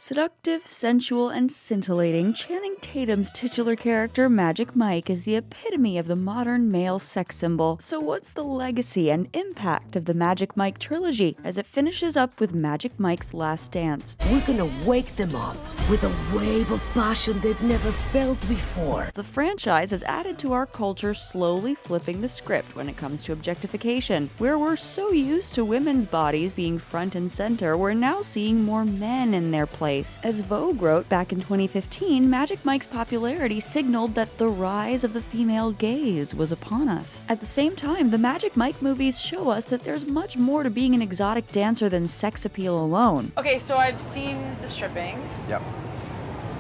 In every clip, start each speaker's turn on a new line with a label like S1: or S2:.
S1: Seductive, sensual, and scintillating, Channing Tatum's titular character, Magic Mike, is the epitome of the modern male sex symbol. So what's the legacy and impact of the Magic Mike trilogy as it finishes up with Magic Mike's last dance?
S2: We're gonna wake them up with a wave of passion they've never felt before.
S1: The franchise has added to our culture, slowly flipping the script when it comes to objectification. Where we're so used to women's bodies being front and center, we're now seeing more men in their place. As Vogue wrote back in 2015, Magic Mike's popularity signaled that the rise of the female gaze was upon us. At the same time, the Magic Mike movies show us that there's much more to being an exotic dancer than sex appeal alone.
S3: Okay, so I've seen the stripping.
S4: Yep.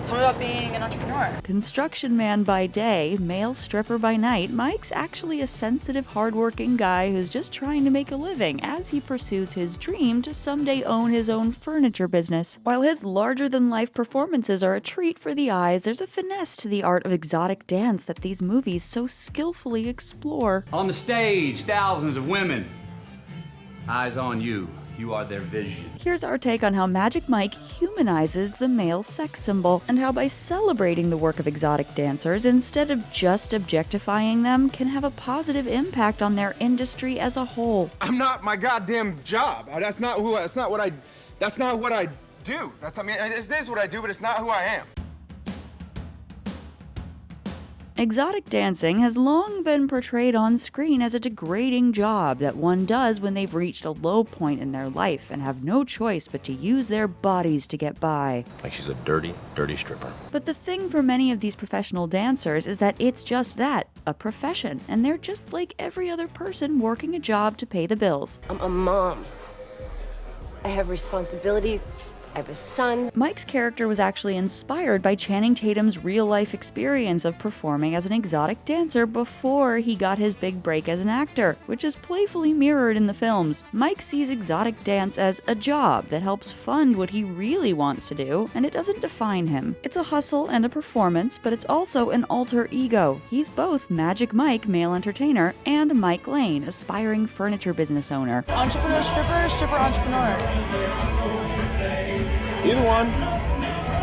S3: Tell me about being an entrepreneur.
S1: Construction man by day, male stripper by night, Mike's actually a sensitive, hardworking guy who's just trying to make a living as he pursues his dream to someday own his own furniture business. While his larger-than-life performances are a treat for the eyes, there's a finesse to the art of exotic dance that these movies so skillfully explore.
S5: On the stage, thousands of women. Eyes on you. You are their vision.
S1: Here's our take on how Magic Mike humanizes the male sex symbol, and how by celebrating the work of exotic dancers instead of just objectifying them can have a positive impact on their industry as a whole.
S4: I'm not my goddamn job. That's not what I do. It is what I do, but it's not who I am.
S1: Exotic dancing has long been portrayed on screen as a degrading job that one does when they've reached a low point in their life and have no choice but to use their bodies to get by.
S6: Like she's a dirty, dirty stripper.
S1: But the thing for many of these professional dancers is that it's just that, a profession, and they're just like every other person working a job to pay the bills.
S2: I'm a mom. I have responsibilities. I have a son.
S1: Mike's character was actually inspired by Channing Tatum's real-life experience of performing as an exotic dancer before he got his big break as an actor, which is playfully mirrored in the films. Mike sees exotic dance as a job that helps fund what he really wants to do, and it doesn't define him. It's a hustle and a performance, but it's also an alter ego. He's both Magic Mike, male entertainer, and Mike Lane, aspiring furniture business owner.
S3: Entrepreneur, stripper, stripper, entrepreneur.
S4: Either one.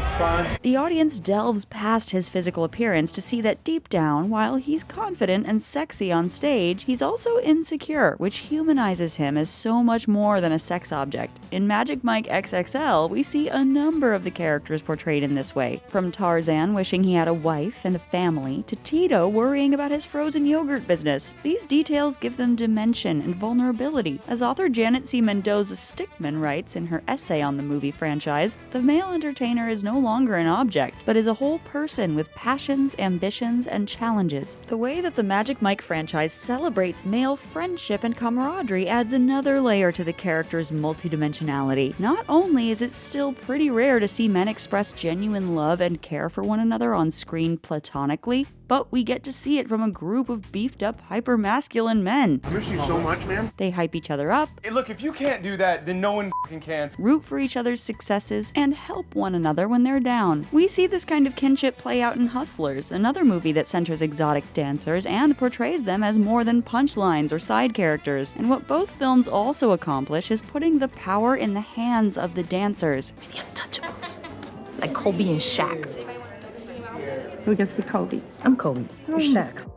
S4: It's fine.
S1: The audience delves past his physical appearance to see that deep down, while he's confident and sexy on stage, he's also insecure, which humanizes him as so much more than a sex object. In Magic Mike XXL, we see a number of the characters portrayed in this way, from Tarzan wishing he had a wife and a family, to Tito worrying about his frozen yogurt business. These details give them dimension and vulnerability. As author Janet C. Mendoza Stickman writes in her essay on the movie franchise, the male entertainer is no longer an object, but is a whole person with passions, ambitions, and challenges. The way that the Magic Mike franchise celebrates male friendship and camaraderie adds another layer to the character's multidimensionality. Not only is it still pretty rare to see men express genuine love and care for one another on screen platonically, but we get to see it from a group of beefed-up, hyper-masculine men.
S4: I miss you so much, man.
S1: They hype each other up.
S4: Hey, look, if you can't do that, then no one can.
S1: Root for each other's successes, and help one another when they're down. We see this kind of kinship play out in Hustlers, another movie that centers exotic dancers and portrays them as more than punchlines or side characters. And what both films also accomplish is putting the power in the hands of the dancers.
S2: The untouchables. Like Kobe and Shaq.
S7: Who gets to be Kobe?
S2: I'm Kobe. You're Shaq.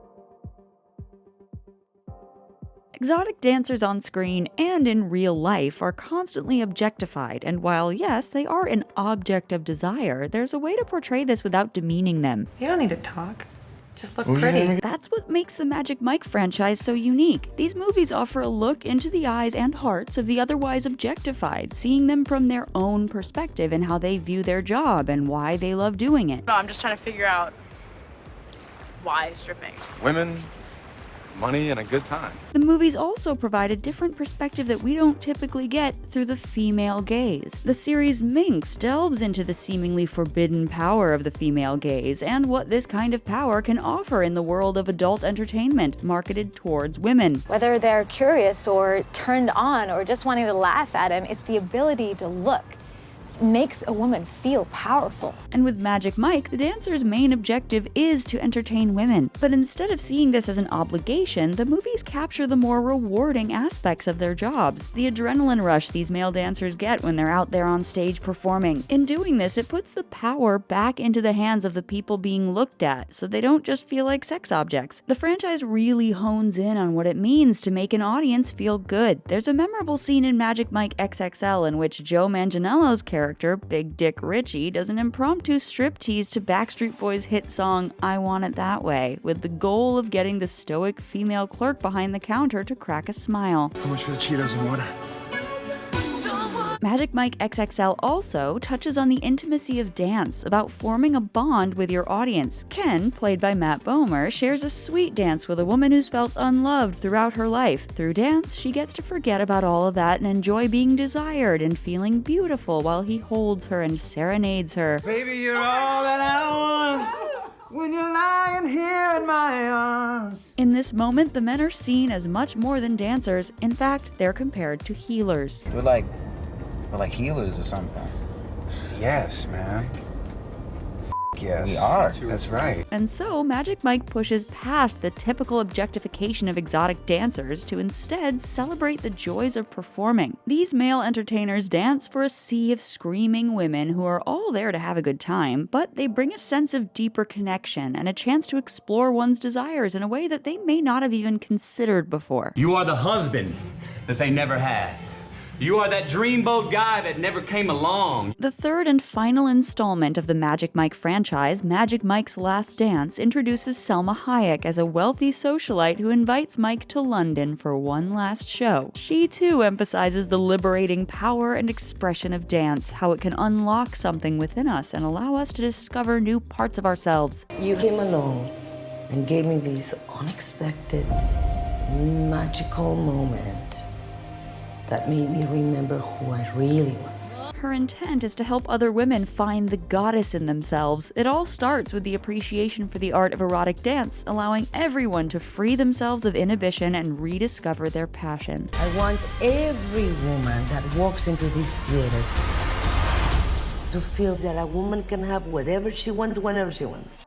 S1: Exotic dancers on screen and in real life are constantly objectified, and while yes, they are an object of desire, there's a way to portray this without demeaning them.
S7: You don't need to talk. Just look pretty.
S1: That's what makes the Magic Mike franchise so unique. These movies offer a look into the eyes and hearts of the otherwise objectified, seeing them from their own perspective and how they view their job and why they love doing it.
S3: No, I'm just trying to figure out why stripping.
S4: Women, money, and a good time.
S1: The movies also provide a different perspective that we don't typically get through the female gaze. The series Minx delves into the seemingly forbidden power of the female gaze and what this kind of power can offer in the world of adult entertainment marketed towards women.
S8: Whether they're curious or turned on or just wanting to laugh at him, it's the ability to look makes a woman feel powerful.
S1: And with Magic Mike, the dancer's main objective is to entertain women. But instead of seeing this as an obligation, the movies capture the more rewarding aspects of their jobs, the adrenaline rush these male dancers get when they're out there on stage performing. In doing this, it puts the power back into the hands of the people being looked at, so they don't just feel like sex objects. The franchise really hones in on what it means to make an audience feel good. There's a memorable scene in Magic Mike XXL in which Joe Manganiello's character, Big Dick Richie, does an impromptu striptease to Backstreet Boys' hit song I Want It That Way, with the goal of getting the stoic female clerk behind the counter to crack a smile.
S4: How much for the Cheetos and water?
S1: Magic Mike XXL also touches on the intimacy of dance, about forming a bond with your audience. Ken, played by Matt Bomer, shares a sweet dance with a woman who's felt unloved throughout her life. Through dance, she gets to forget about all of that and enjoy being desired and feeling beautiful while he holds her and serenades her.
S4: Baby, you're all that I want when you're lying here in my arms.
S1: In this moment, the men are seen as much more than dancers. In fact, they're compared to healers.
S9: We're like healers or something.
S4: Yes, man. Yes.
S9: We are.
S4: That's right.
S1: And so, Magic Mike pushes past the typical objectification of exotic dancers to instead celebrate the joys of performing. These male entertainers dance for a sea of screaming women who are all there to have a good time, but they bring a sense of deeper connection and a chance to explore one's desires in a way that they may not have even considered before.
S5: You are the husband that they never had. You are that dreamboat guy that never came along.
S1: The third and final installment of the Magic Mike franchise, Magic Mike's Last Dance, introduces Selma Hayek as a wealthy socialite who invites Mike to London for one last show. She too emphasizes the liberating power and expression of dance, how it can unlock something within us and allow us to discover new parts of ourselves.
S2: You came along and gave me this unexpected, magical moment that made me remember who I really was.
S1: Her intent is to help other women find the goddess in themselves. It all starts with the appreciation for the art of erotic dance, allowing everyone to free themselves of inhibition and rediscover their passion.
S2: I want every woman that walks into this theater to feel that a woman can have whatever she wants, whenever she wants.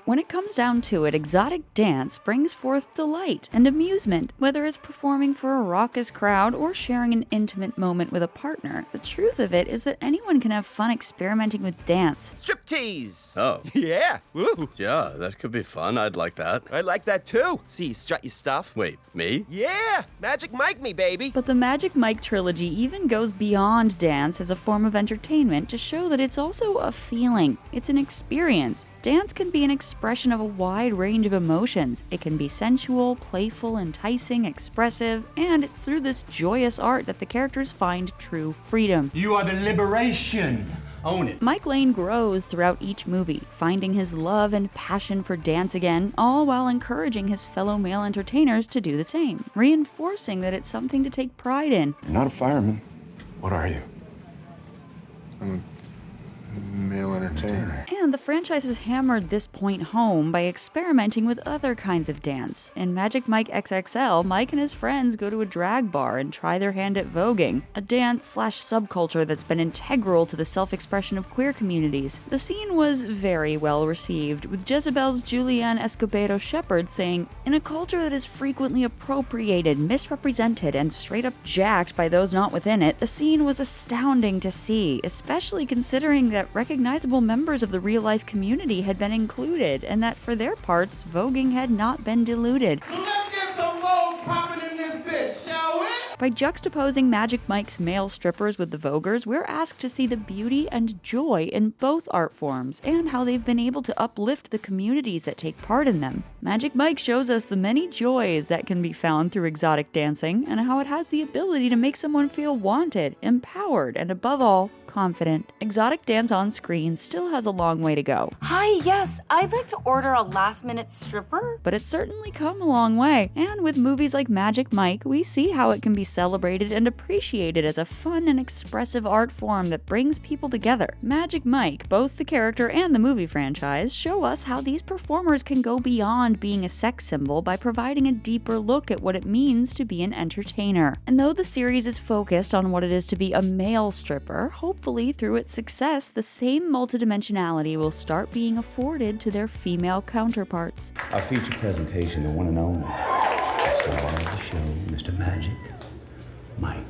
S1: When it comes down to it, exotic dance brings forth delight and amusement, whether it's performing for a raucous crowd or sharing an intimate moment with a partner. The truth of it is that anyone can have fun experimenting with dance.
S10: Striptease!
S11: Oh.
S10: Yeah, woo!
S11: Yeah, that could be fun. I'd like that.
S10: I like that too. See, strut your stuff.
S11: Wait, me?
S10: Yeah! Magic Mike me, baby!
S1: But the Magic Mike trilogy even goes beyond dance as a form of entertainment to show that it's also a feeling. It's an experience. Dance can be an expression of a wide range of emotions. It can be sensual, playful, enticing, expressive, and it's through this joyous art that the characters find true freedom.
S5: You are the liberation. Own it.
S1: Mike Lane grows throughout each movie, finding his love and passion for dance again, all while encouraging his fellow male entertainers to do the same, reinforcing that it's something to take pride in.
S4: You're not a fireman. What are you? I'm a male entertainer.
S1: And the franchise has hammered this point home by experimenting with other kinds of dance. In Magic Mike XXL, Mike and his friends go to a drag bar and try their hand at voguing, a dance/subculture that's been integral to the self-expression of queer communities. The scene was very well received, with Jezebel's Julianne Escobedo Shepherd saying, "In a culture that is frequently appropriated, misrepresented, and straight up jacked by those not within it, the scene was astounding to see, especially considering that recognizable members of the real-life community had been included, and that for their parts, voguing had not been diluted."
S12: So let's get some vogue popping in this bitch, shall we?
S1: By juxtaposing Magic Mike's male strippers with the voguers, we're asked to see the beauty and joy in both art forms, and how they've been able to uplift the communities that take part in them. Magic Mike shows us the many joys that can be found through exotic dancing, and how it has the ability to make someone feel wanted, empowered, and above all, confident. Exotic dance on screen still has a long way to go.
S13: Hi, yes, I'd like to order a last-minute stripper.
S1: But it's certainly come a long way, and with movies like Magic Mike, we see how it can be celebrated and appreciated as a fun and expressive art form that brings people together. Magic Mike, both the character and the movie franchise, show us how these performers can go beyond being a sex symbol by providing a deeper look at what it means to be an entertainer. And though the series is focused on what it is to be a male stripper, hopefully through its success, the same multidimensionality will start being afforded to their female counterparts.
S5: Our feature presentation, the one and only star of the show, Mr. Magic Mike.